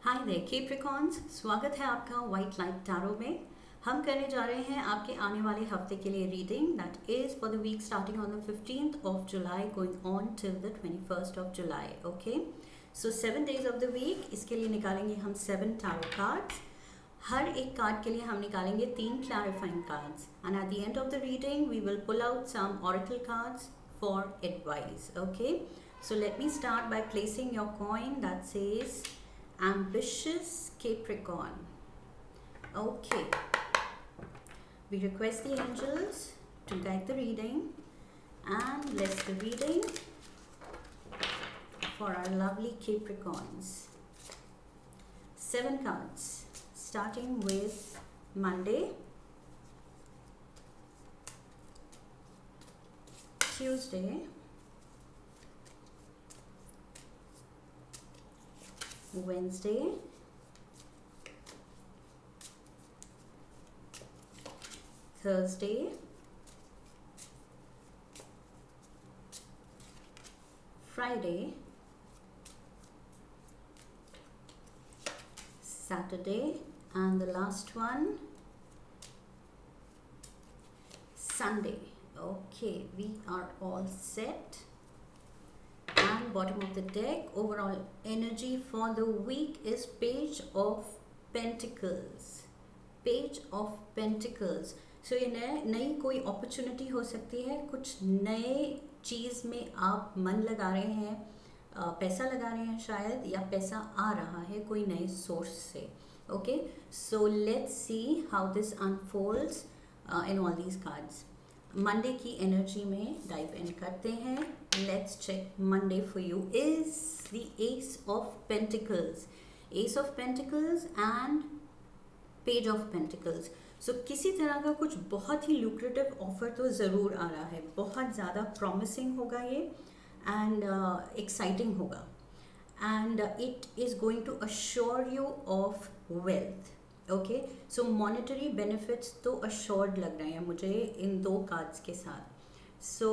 Hi there Capricorns, स्वागत है आपका वाइट लाइट टैरो में। हम करने जा रहे हैं आपके आने वाले हफ्ते के लिए reading that is for the week starting on the 15th of July going on till the 21st of July. Okay, so 7 days of the week, इसके लिए निकालेंगे हम 7 टैरो कार्ड्स। हर एक कार्ड के लिए हम निकालेंगे 3 clarifying cards and at the end of the reading we will pull out some oracle cards for advice. Okay, so let me start by placing your coin that says ambitious Capricorn. Okay, we request the angels to guide the reading and bless the reading for our lovely Capricorns. 7 cards starting with Monday, Tuesday, Wednesday, Thursday, Friday, Saturday, and the last one, Sunday. Okay, we are all set. And bottom of the deck, overall energy for the week is Page of Pentacles. Page of Pentacles. So ये नई कोई opportunity हो सकती है, कुछ नए चीज़ में आप मन लगा रहे हैं, पैसा लगा रहे हैं शायद, या पैसा आ रहा है कोई नए सोर्स से. Okay, so let's see how this unfolds in all these cards. Monday की एनर्जी में डाइव इन करते हैं. Let's check Monday for you is the ace of pentacles. Ace of pentacles and page of pentacles. So किसी तरह का कुछ बहुत ही lucrative offer तो ज़रूर आ रहा है, बहुत ज़्यादा प्रॉमिसिंग होगा ये एंड एक्साइटिंग होगा and it is going to assure you of wealth. Okay, so monetary benefits तो अश्योर्ड लग रहे हैं मुझे इन 2 कार्ड्स के साथ. सो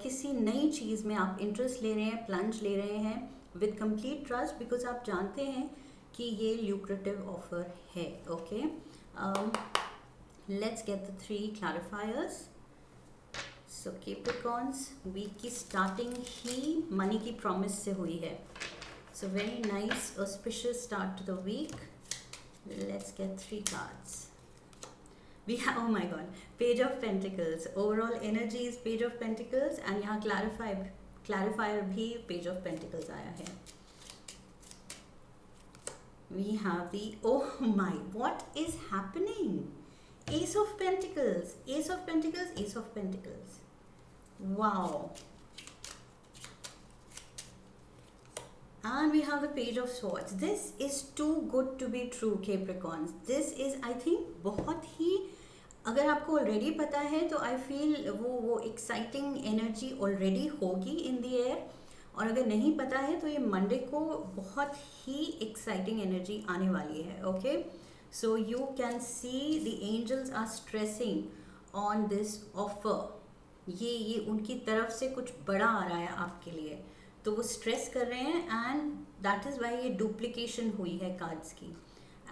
किसी नई चीज़ में आप इंटरेस्ट ले रहे हैं, प्लंज ले रहे हैं विद कंप्लीट ट्रस्ट, बिकॉज आप जानते हैं कि ये ल्यूक्रेटिव ऑफर है. Okay, let's get the 3 clarifiers. So Capricorns, week की स्टार्टिंग ही मनी की प्रॉमिस से हुई है. So very nice auspicious start to the week. Let's get 3 cards. We have, oh my god, Page of Pentacles. Overall energy is Page of Pentacles and यहाँ clarifier भी Page of Pentacles आया है. We have the, oh my, what is happening? Ace of Pentacles, Ace of Pentacles, Ace of Pentacles. Wow. And we have the Page of Swords. This is too good to be true, Capricorns. This is, I think, बहुत ही, अगर आपको already पता है तो I feel वो exciting energy already होगी in the air, और अगर नहीं पता है तो ये मंडे को बहुत ही एक्साइटिंग एनर्जी आने वाली है. Okay, so you can see the angels are stressing on this offer. ये उनकी तरफ से कुछ बड़ा आ रहा है आपके लिए, तो वो स्ट्रेस कर रहे हैं एंड दैट इज़ वाई ये डुप्लीकेशन हुई है कार्ड्स की.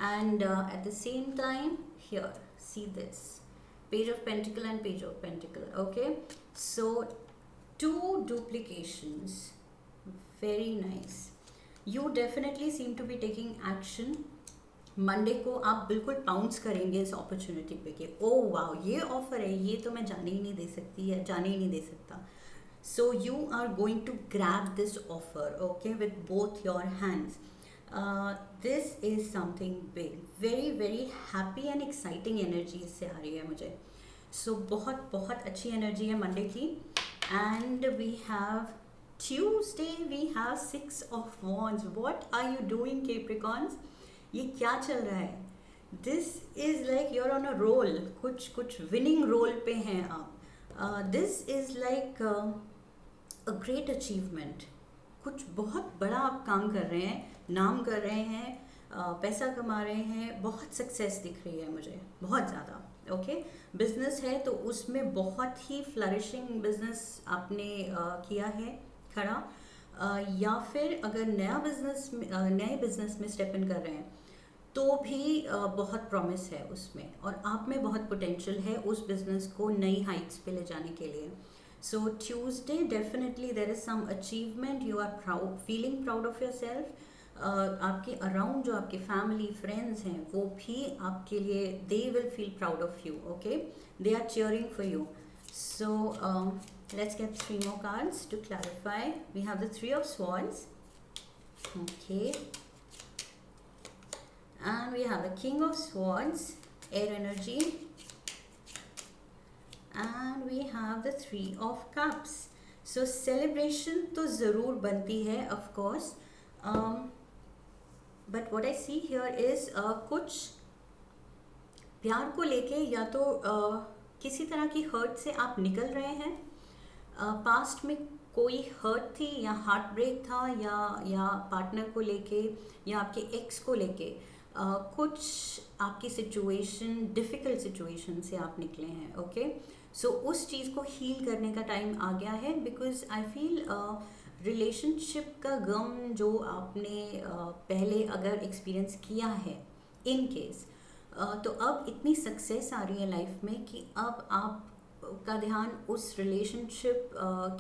And at the same time here see this page of pentacle and page of pentacle. Okay, so 2 duplications, very nice. You definitely seem to be taking action. Monday को आप बिल्कुल pounce करेंगे इस opportunity पे कि oh wow, ये offer है, ये तो मैं जाने ही नहीं दे सकती या जाने ही नहीं दे सकता. So you are going to grab this offer, okay, with both your hands. This is something big. Very very happy and exciting energy इससे आ रही है मुझे. So बहुत बहुत अच्छी energy है मंडे की. And we have Tuesday, we have 6 of Wands. What are you doing, Capricorns? ये क्या चल रहा है? This is like you're on a roll. कुछ winning roll पे हैं आप. This is like a great achievement. कुछ बहुत बड़ा आप काम कर रहे हैं, नाम कर रहे हैं, पैसा कमा रहे हैं, बहुत सक्सेस दिख रही है मुझे, बहुत ज़्यादा. ओके, बिजनेस है तो उसमें बहुत ही फ्लरिशिंग बिजनेस आपने किया है खड़ा. या फिर अगर नए बिजनेस में स्टेप इन कर रहे हैं तो भी बहुत प्रॉमिस है उसमें, और आप में बहुत पोटेंशियल है उस बिजनेस को नई हाइट्स पे ले जाने के लिए. So Tuesday definitely there is some achievement, you are proud, feeling proud of yourself. आपके अराउंड जो आपके फैमिली फ्रेंड्स हैं वो भी आपके लिए, they will feel proud of you. Okay, they are cheering for you. So let's get three more cards to clarify. We have the Three of Swords. Okay. And we have the King of Swords, air energy. And we have the Three of Cups. So celebration तो ज़रूर बनती है of course. But what I see here is कुछ प्यार को लेके या तो किसी तरह की हर्ट से आप निकल रहे हैं. पास्ट में कोई हर्ट थी या हार्ट ब्रेक था, या पार्टनर को लेके या आपके एक्स को लेके कुछ आपकी सिचुएशन, डिफ़िकल्ट सिचुएशन से आप निकले हैं. ओके, सो उस चीज़ को हील करने का टाइम आ गया है. बिकॉज आई फील रिलेशनशिप का गम जो आपने पहले अगर एक्सपीरियंस किया है इन केस, तो अब इतनी सक्सेस आ रही है लाइफ में कि अब आप का ध्यान उस रिलेशनशिप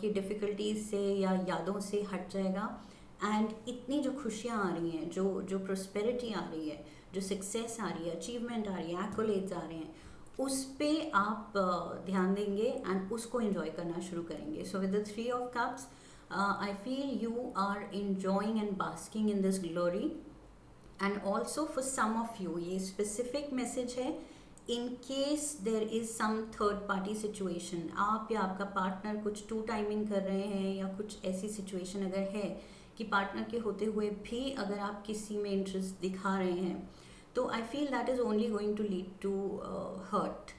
की डिफ़िकल्टीज से या यादों से हट जाएगा. एंड इतनी जो खुशियाँ आ रही हैं, जो प्रोस्पेरिटी आ रही है, जो सक्सेस आ रही है, अचीवमेंट आ रही है, एक्कोलेड्स आ रहे हैं, उस पे आप ध्यान देंगे एंड उसको एंजॉय करना शुरू करेंगे. So with the three of cups I feel you are enjoying and basking in this glory. And also for some of you ये स्पेसिफिक मैसेज है in case there is some third party situation, आप या आपका partner कुछ to timing कर रहे हैं, या कुछ ऐसी सिचुएशन अगर है कि पार्टनर के होते हुए भी अगर आप किसी में इंटरेस्ट दिखा रहे हैं, तो I feel that is only going to lead to hurt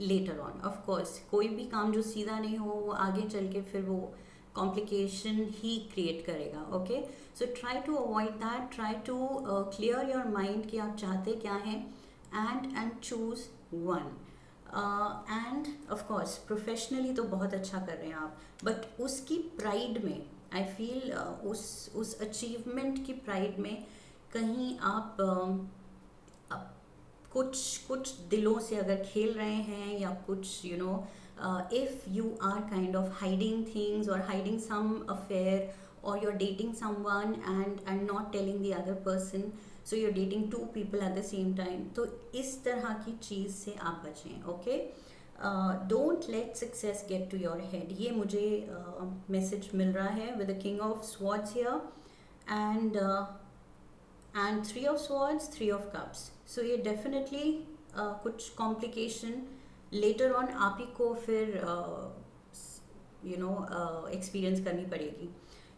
later on. Of course कोई भी काम जो सीधा नहीं हो वो आगे चल के फिर वो कॉम्प्लिकेशन ही क्रिएट करेगा. Okay, so try to avoid that, try to clear your mind कि आप चाहते क्या हैं, and choose one. And of course professionally तो बहुत अच्छा कर रहे हैं आप, बट उसकी प्राइड में आई फील उस अचीवमेंट की प्राइड में कहीं आप कुछ दिलों से अगर खेल रहे हैं, या कुछ you know if you are kind of hiding things और hiding some affair, or you're dating someone and not telling the other person, so you're dating two people at the same time, तो इस तरह की चीज़ से आप बचें. Okay, don't let success get to your head. ये मुझे मैसेज मिल रहा है with the king of swords here and three of swords, three of cups. So ये डेफिनेटली कुछ कॉम्प्लिकेशन लेटर ऑन आप ही को फिर एक्सपीरियंस करनी पड़ेगी.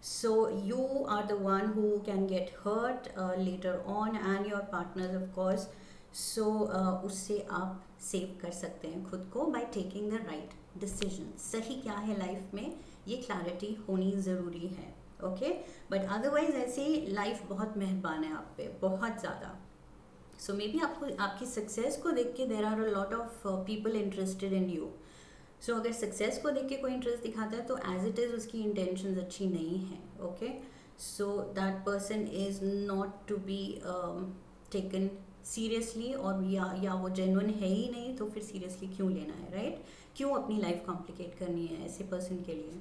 So you are the one who can get hurt later on, and your partners of course. So उससे आप save कर सकते हैं खुद को by taking the right decision. सही क्या है लाइफ में ये क्लैरिटी होनी ज़रूरी है. ओके, बट अदरवाइज ऐसे लाइफ बहुत मेहरबान है आप पे, बहुत ज़्यादा. सो मे बी आपको आपकी सक्सेस को देख के there are a lot of people interested in you. So अगर सक्सेस को देख के कोई इंटरेस्ट दिखाता है तो एज इट इज़ उसकी इंटेंशंस अच्छी नहीं है. Okay, so that person is not to be taken seriously, और या वो जेन्युइन है ही नहीं, तो फिर सीरियसली क्यों लेना है, राइट? क्यों अपनी लाइफ कॉम्प्लिकेट करनी है ऐसे पर्सन के लिए?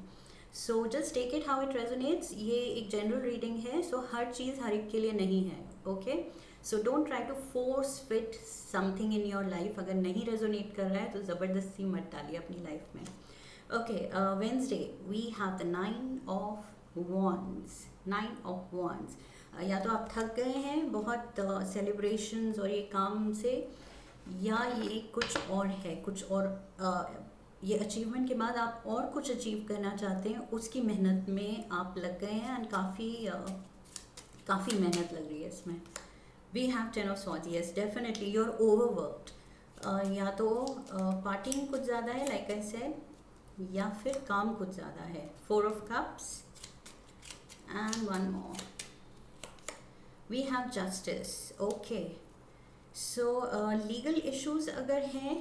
So just take it how it resonates. ये एक जनरल रीडिंग है, सो हर चीज़ हर एक के लिए नहीं है. Okay, so don't try to force fit something in your life. अगर नहीं रेजोनेट कर रहा है तो ज़बरदस्ती मत डालिए अपनी लाइफ में. Okay, Wednesday we have the 9 of wands. 9 of wands, या तो आप थक गए हैं बहुत सेलिब्रेशंस और ये काम से, या ये कुछ और है, कुछ और ये अचीवमेंट के बाद आप और कुछ अचीव करना चाहते हैं, उसकी मेहनत में आप लग गए हैं एंड काफ़ी मेहनत लग रही है इसमें. We have 10 of swords. Yes, definitely you're overworked. या तो पार्टिंग कुछ ज़्यादा है like I said, या फिर काम कुछ ज़्यादा है. 4 of cups and one more. We have justice. Okay. So legal issues अगर हैं,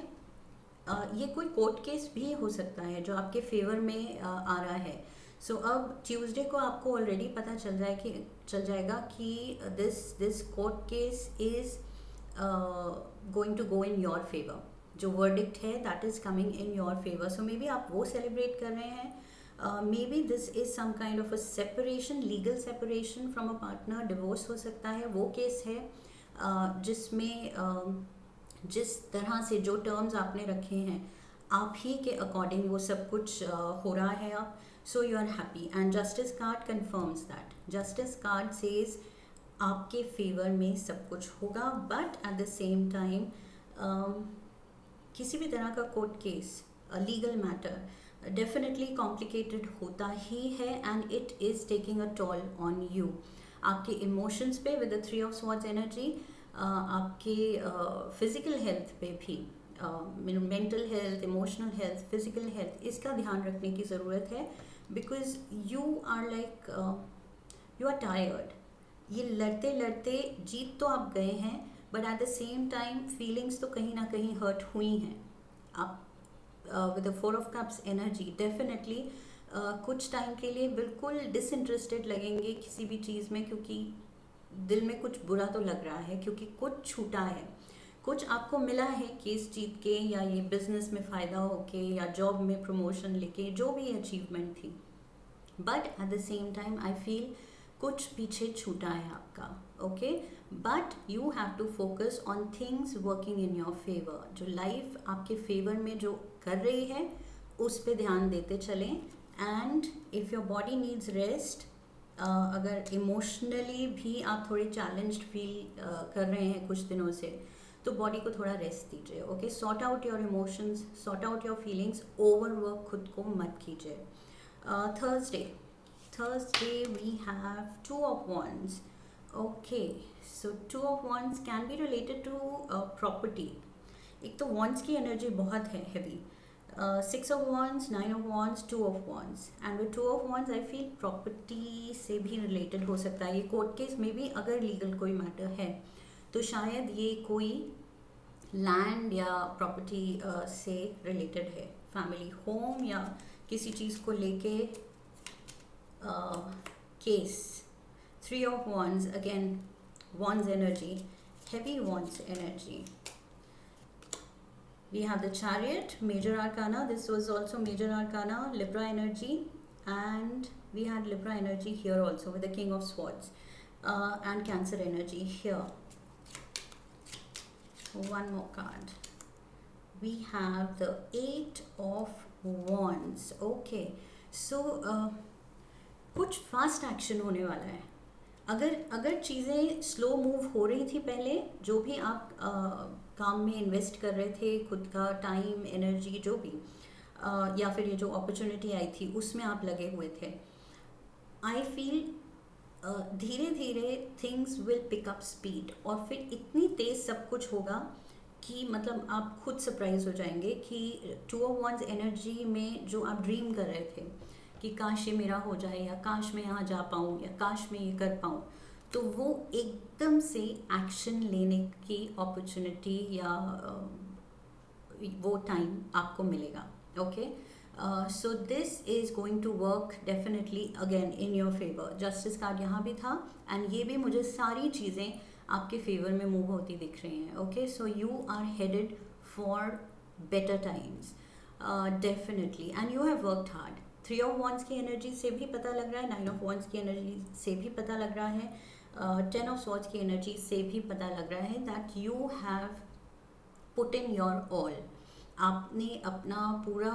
ये कोई कोर्ट केस भी हो सकता है जो आपके फेवर में आ रहा है. सो अब ट्यूसडे को आपको ऑलरेडी पता चल जाएगा कि this court case is going to go in your favour. जो वर्डिक्ट है that is coming in your favour. So maybe आप वो सेलिब्रेट कर रहे हैं. Maybe this is some kind of a separation, legal separation from a partner. Divorce हो सकता है, वो केस है जिसमें जिस तरह से जो टर्म्स आपने रखे हैं आप ही के अकॉर्डिंग वो सब कुछ हो रहा है अब. So you are happy and justice card confirms that. Justice card says आपके फेवर में सब कुछ होगा, but at the same time किसी भी तरह का court case, legal matter definitely complicated होता ही है and it is taking a toll on you. आपके इमोशंस पे with the 3 of swords energy, आपके फिजिकल हेल्थ पे भी, mental health, emotional health, physical health, इसका ध्यान रखने की ज़रूरत है. Because you are like you are tired. ये लड़ते लड़ते जीत तो आप गए हैं, but at the same time feelings तो कहीं ना कहीं हर्ट हुई हैं. आप with the 4 of cups energy definitely कुछ टाइम के लिए बिल्कुल डिसइंटरेस्टेड लगेंगे किसी भी चीज़ में, क्योंकि दिल में कुछ बुरा तो लग रहा है, क्योंकि कुछ छूटा है, कुछ आपको मिला है केस जीत के, या ये बिजनेस में फ़ायदा होके, या जॉब में प्रमोशन लेके, जो भी अचीवमेंट थी. But at the same time I feel कुछ पीछे छूटा है आपका. Okay, but you have to focus on things working in your favour. जो लाइफ आपके फेवर में जो कर रही है उस पर ध्यान देते चलें. And if your body needs rest, अगर इमोशनली भी आप थोड़े चैलेंज्ड फील कर रहे हैं कुछ दिनों से, तो बॉडी को थोड़ा रेस्ट दीजिए. Okay, sort out your emotions, sort out your feelings, overwork खुद को मत कीजिए. Thursday we have 2 of wands. Okay, so 2 of wands can be related to property. एक तो wands की energy बहुत है heavy. 6 of wands, 9 of wands, 2 of wands. And with 2 of wands I feel property से भी related हो सकता है. ये court case में भी अगर legal कोई matter है तो शायद ये कोई land या property से related है. Family home या किसी चीज़ को लेके case. 3 of wands, again wands energy, heavy wands energy. We have the chariot, major arcana. This was also major arcana, Libra energy, and we had Libra energy here also with the king of swords, and cancer energy here. One more card. We have the 8 of wands. Okay, so कुछ fast action होने वाला है. अगर चीज़ें slow move हो रही थी पहले, जो भी आप काम में इन्वेस्ट कर रहे थे, खुद का टाइम, एनर्जी, जो भी, या फिर ये जो अपॉर्चुनिटी आई थी उसमें आप लगे हुए थे, आई फील धीरे धीरे things will pick up speed. और फिर इतनी तेज़ सब कुछ होगा कि मतलब आप खुद सरप्राइज हो जाएंगे कि 2 ऑफ wands एनर्जी में जो आप ड्रीम कर रहे थे कि काश ये मेरा हो जाए, या काश मैं यहाँ जा पाऊँ, या काश मैं ये कर पाऊँ, तो वो एकदम से एक्शन लेने की अपॉर्चुनिटी या वो टाइम आपको मिलेगा. Okay, so this is going to work definitely again in your favour. Justice card यहाँ भी था एंड ये भी मुझे सारी चीज़ें आपके फेवर में मूव होती दिख रही हैं. Okay, so you are headed for better times definitely, and you have worked hard. 3 of wands की एनर्जी से भी पता लग रहा है, 9 ऑफ wands की एनर्जी से भी पता लग रहा है, 10 ऑफ swords की एनर्जी से भी पता लग रहा है that you have put in your all. आपने अपना पूरा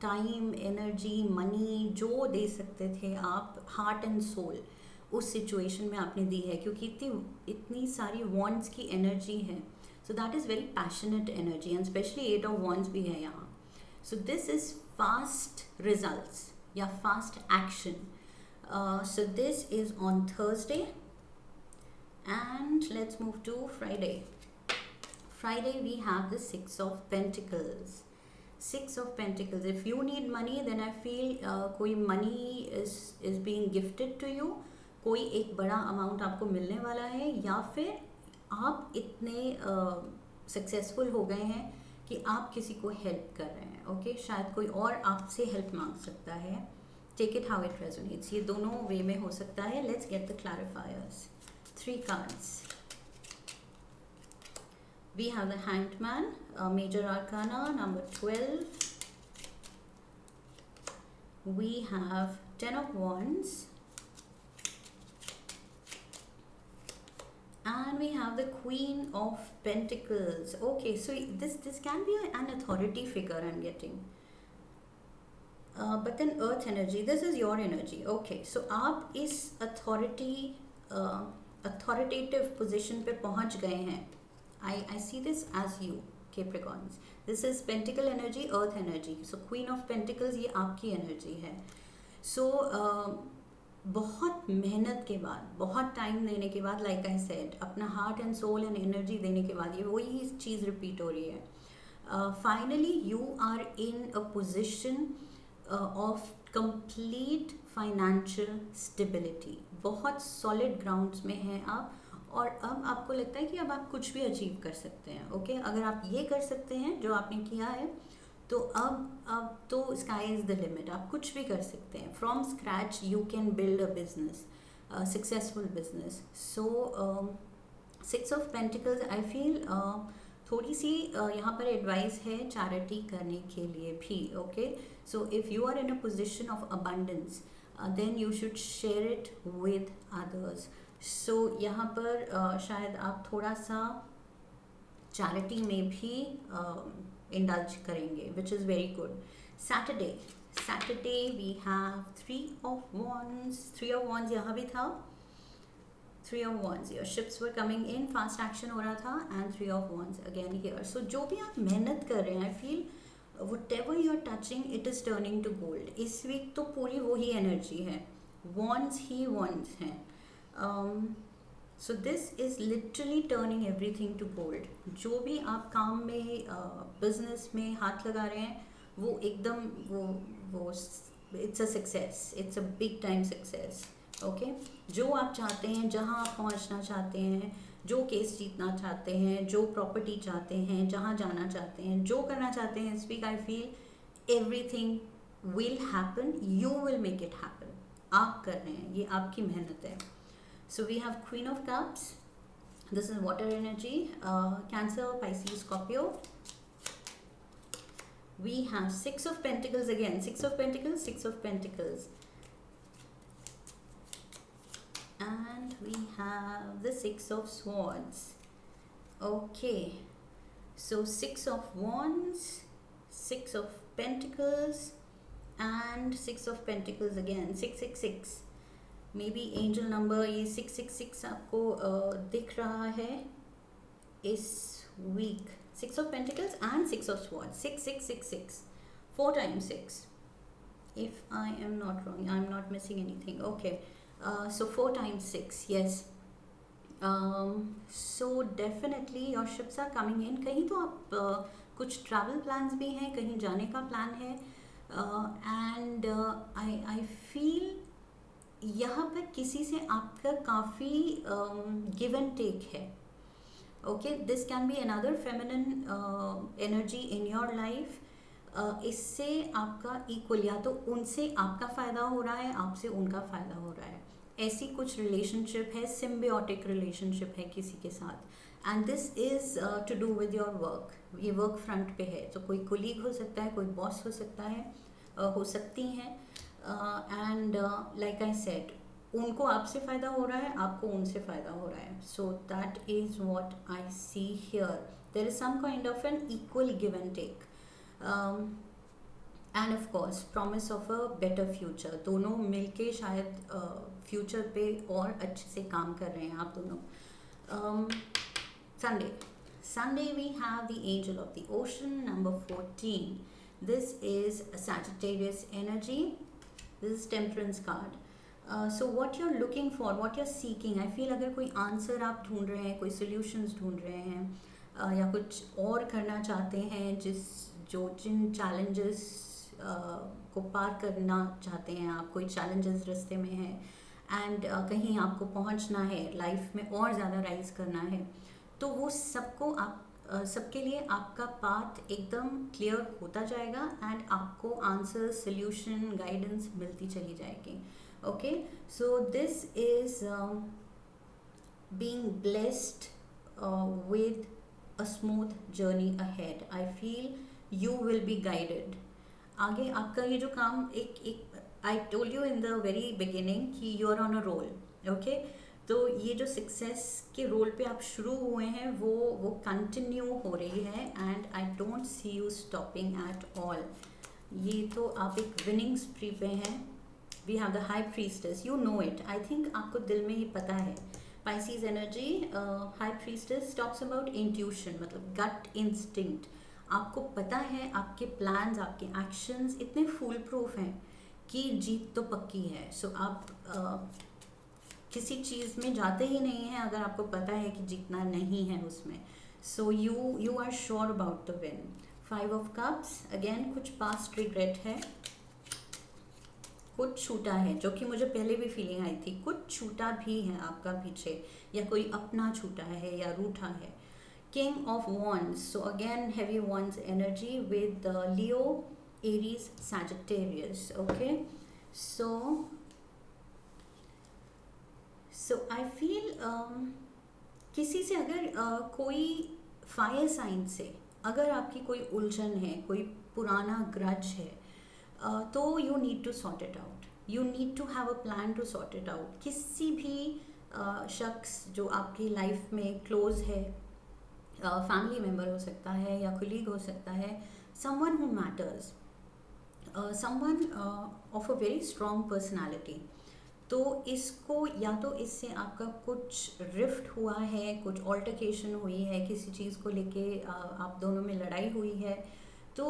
टाइम, एनर्जी, मनी जो दे सकते थे आप, हार्ट एंड सोल उस सिचुएशन में आपने दी है, क्योंकि इतनी सारी wands की एनर्जी है. So that is very passionate energy, and specially 8 of wands भी है यहाँ. सो this is fast results, yeah, fast action. So this is on Thursday, and let's move to Friday. Friday we have the 6 of Pentacles. 6 of Pentacles. If you need money, then I feel कोई money is being gifted to you. कोई एक बड़ा amount आपको मिलने वाला है, या फिर आप इतने सक्सेसफुल हो गए हैं कि आप किसी को हेल्प कर रहे हैं. ओके, शायद कोई और आपसे हेल्प मांग सकता है, take it how it resonates, ये दोनों वे में हो सकता है. Let's get the clarifiers. 3 cards. We have the Hanged Man, Major Arcana number 12. We have 10 of Wands. And we have the Queen of Pentacles. Okay, so this can be an authority figure I'm getting. But then Earth energy, this is your energy. Okay, so आप इस authoritative position पे पहुंच गए हैं. I see this as you, Capricorns. This is Pentacle energy, Earth energy. So Queen of Pentacles ये आपकी energy है. So बहुत मेहनत के बाद, बहुत टाइम देने के बाद, लाइक आई सेड, अपना heart and soul and energy देने के बाद ये वही चीज़ रिपीट हो रही है. Finally you are in a position of complete financial stability. बहुत सॉलिड ग्राउंड्स में हैं आप, और अब आपको लगता है कि अब आप कुछ भी अचीव कर सकते हैं. ओके, अगर आप ये कर सकते हैं जो आपने किया है, तो अब तो स्काई इज़ द लिमिट. आप कुछ भी कर सकते हैं. From scratch you can build a business, successful business. So 6 of pentacles, I feel थोड़ी सी यहाँ पर एडवाइस है चैरिटी करने के लिए भी. Okay, so if you are in a position of abundance, then you should share it with others. So यहाँ पर शायद आप थोड़ा सा चैरिटी में भी indulge करेंगे, which is very good. Saturday we have 3 of Wands. 3 of Wands यहाँ भी था. 3 of Wands, your ships were coming in, fast action हो रहा था, and 3 of Wands again here. So जो भी आप मेहनत कर रहे हैं, I feel whatever you are touching, it is turning to gold. इस वीक तो पूरी वही एनर्जी है, Wands ही Wands हैं. So this is literally turning everything to gold. जो भी आप काम में, बिजनेस में हाथ लगा रहे हैं, वो एकदम वो it's a success, it's a big time success. Okay, जो आप चाहते हैं, जहाँ आप पहुँचना चाहते हैं, जो केस जीतना चाहते हैं, जो प्रॉपर्टी चाहते हैं, जहाँ जाना चाहते हैं, जो करना चाहते हैं, इस week I feel everything will happen. You will make it happen. आप कर रहे हैं, ये आपकी मेहनत है. So we have Queen of Cups. This is water energy. Cancer, Pisces, Scorpio. We have 6 of Pentacles again. 6 of Pentacles, 6 of Pentacles. And we have the 6 of Swords. Okay. So 6 of Wands, 6 of Pentacles, and 6 of Pentacles again. 666. Maybe angel number ये 666 आपको दिख रहा है इस week. 6 of pentacles and 6 of swords. 6666 4 times 6, if I am not wrong, I am not missing anything. Okay, so 4 times 6, yes. So definitely your ships are coming in. कहीं तो आप कुछ ट्रैवल प्लान्स भी हैं, कहीं जाने का प्लान है, एंड आई फील यहाँ पर किसी से आपका काफ़ी गिव एंड टेक है. Okay, this can be another feminine energy in your life. इससे आपका इक्वल, या तो उनसे आपका फ़ायदा हो रहा है, आपसे उनका फ़ायदा हो रहा है. ऐसी कुछ रिलेशनशिप है, सिम्बियोटिक रिलेशनशिप है किसी के साथ. And this is to do with your work. ये वर्क फ्रंट पे है, तो कोई कोलीग हो सकता है, कोई बॉस हो सकता है, हो सकती हैं. एंड लाइक आई सेड, उनको आपसे फ़ायदा हो रहा है, आपको उनसे फ़ायदा हो रहा है. So that is what I see here. There is some kind of an equal give and take, and of course promise of a better future. दोनों मिलके शायद फ्यूचर पे और अच्छे से काम कर रहे हैं आप दोनों. Sunday we have the Angel of the Ocean, number 14. This is a Sagittarius energy. This is Temperance card. So what you're looking for, what you're seeking, I feel अगर कोई आंसर आप ढूंढ रहे हैं, कोई solutions ढूंढ रहे हैं, या कुछ और करना चाहते हैं, जिन challenges को पार करना चाहते हैं आप, कोई challenges रास्ते में हैं, एंड कहीं आपको पहुंचना है, लाइफ में और ज़्यादा राइज करना है, तो वो सबको आप सबके लिए आपका पाथ एकदम क्लियर होता जाएगा एंड आपको आंसर, सॉल्यूशन, गाइडेंस मिलती चली जाएगी. Okay, so this is being blessed with a smooth journey ahead. I feel you will be guided. आगे आपका ये जो काम एक I told you in the very beginning कि you are on a roll. Okay? तो ये जो सक्सेस के रोल पे आप शुरू हुए हैं वो कंटिन्यू हो रही है and I don't see you stopping at all. ये तो आप एक विनिंग स्प्री पे हैं. We have the high priestess, you know it. I think आपको दिल में ये पता है. Pisces energy, high priestess talks about intuition, मतलब gut instinct. आपको पता है आपके plans, आपके actions इतने फुल प्रूफ हैं कि जीत तो पक्की है. सो आप किसी चीज़ में जाते ही नहीं हैं अगर आपको पता है कि जीतना नहीं है उसमें. So you are sure about the win. 5 of Cups, again कुछ पास्ट रिग्रेट है, कुछ छूटा है, जो कि मुझे पहले भी फीलिंग आई थी. कुछ छूटा भी है आपका पीछे, या कोई अपना छूटा है या रूठा है. King of wands, so again heavy wands energy with Leo, Aries, Sagittarius. Okay, so I feel किसी से अगर कोई फायर साइन से अगर आपकी कोई उलझन है, कोई पुराना ग्रज है, तो you need to sort it out. You need to have a plan to sort it out. किसी भी शख्स जो आपकी लाइफ में क्लोज है, फैमिली मेम्बर हो सकता है या कोलीग हो सकता है, someone who matters, someone of a very strong personality. तो इसको या तो इससे आपका कुछ रिफ्ट हुआ है, कुछ ऑल्टरकेशन हुई है, किसी चीज़ को लेके आप दोनों में लड़ाई हुई है. तो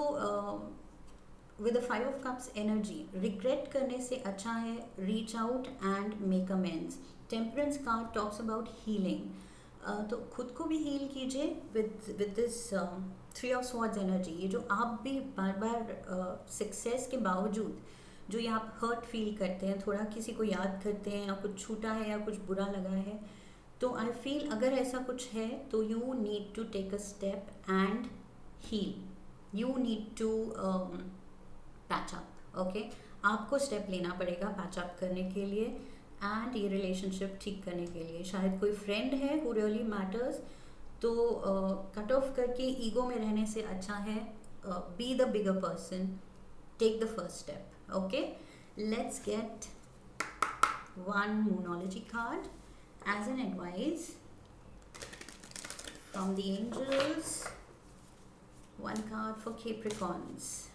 with the 5 of Cups energy, regret करने से अच्छा है reach out and make amends. Temperance card talks about healing. तो खुद को भी हील कीजिए with this 3 of Swords energy. ये जो आप भी बार बार सक्सेस के बावजूद जो ये आप हर्ट फील करते हैं, थोड़ा किसी को याद करते हैं, या कुछ छूटा है या कुछ बुरा लगा है, तो आई फील अगर ऐसा कुछ है तो you need to take a step and heal. You need to patch up. Okay, आपको स्टेप लेना पड़ेगा पैचअप करने के लिए एंड ये रिलेशनशिप ठीक करने के लिए. शायद कोई फ्रेंड है हु रियली मैटर्स, तो कट ऑफ करके ईगो में रहने से अच्छा है be the bigger person, take the first step. Okay, let's get one Moonology card as an advice from the angels. One card for Capricorns.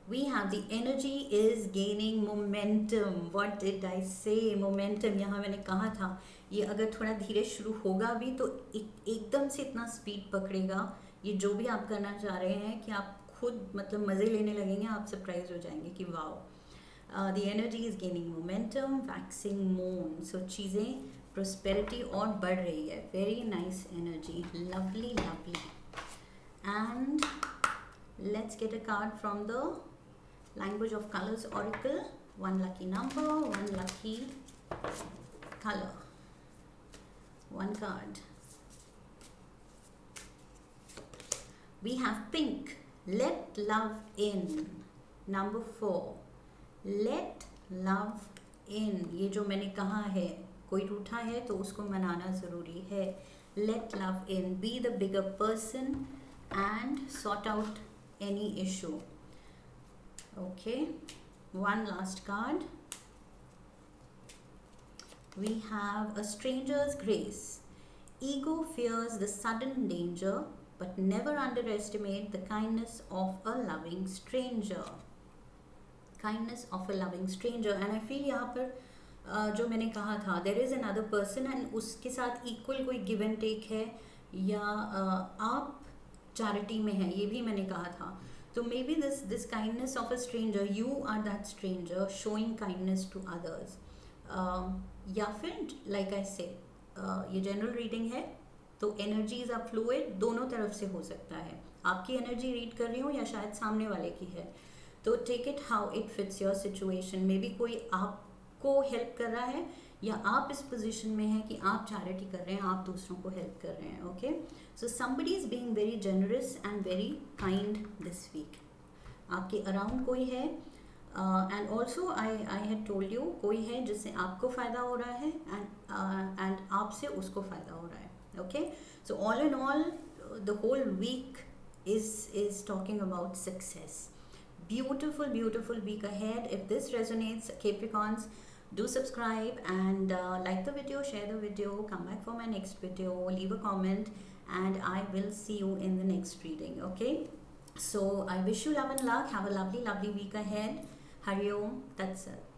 We have the energy is gaining momentum. What did I say? Momentum. यहाँ मैंने कहा था ये अगर थोड़ा धीरे शुरू होगा भी तो एकदम से इतना स्पीड पकड़ेगा. ये जो भी आप करना चाह रहे हैं कि आप खुद मतलब मज़े लेने लगेंगे, आप सरप्राइज हो जाएंगे कि wow. The energy is gaining momentum, waxing moon. So चीज़ें prosperity और बढ़ रही है. Very nice energy. Lovely, lovely. And let's get a card from the Language of Colors Oracle. One lucky number, one lucky color. One card. We have pink. Let love in. Number 4. Let love in. ये जो मैंने कहा है, कोई रूठा है तो उसको मनाना ज़रूरी है. Let love in. Be the bigger person and sort out any issue. Okay. One last card. We have a stranger's grace. Ego fears the sudden danger, but never underestimate the kindness of a loving stranger. Kindness of a loving stranger. And I feel यहाँ पर जो मैंने कहा था, there is another person and उसके साथ equal कोई give and take है, या आप charity में हैं, ये भी मैंने कहा था. तो maybe this kindness of a stranger, you are that stranger showing kindness to others. या फिर like I said, ये जनरल रीडिंग है तो एनर्जीज आर फ्लूइड, दोनों तरफ से हो सकता है. आपकी एनर्जी रीड कर रही हूँ या शायद सामने वाले की है, तो take it how it fits your situation. Maybe कोई आपको हेल्प कर रहा है या आप इस पोजीशन में हैं कि आप चैरिटी कर रहे हैं, आप दूसरों को हेल्प कर रहे हैं. Okay, so somebody is being very generous and very kind this week. आपके अराउंड कोई है, and also I had told you, कोई है जिससे आपको फ़ायदा हो रहा है एंड आपसे उसको फ़ायदा हो रहा है. Okay, so all in all the whole week is talking about success. Beautiful week ahead. If this resonates, Capricorns, do subscribe and like the video, share the video, come back for my next video, leave a comment, and I will see you in the next reading. Okay, so I wish you love and luck. Have a lovely week ahead. Hari Om Tat Sat.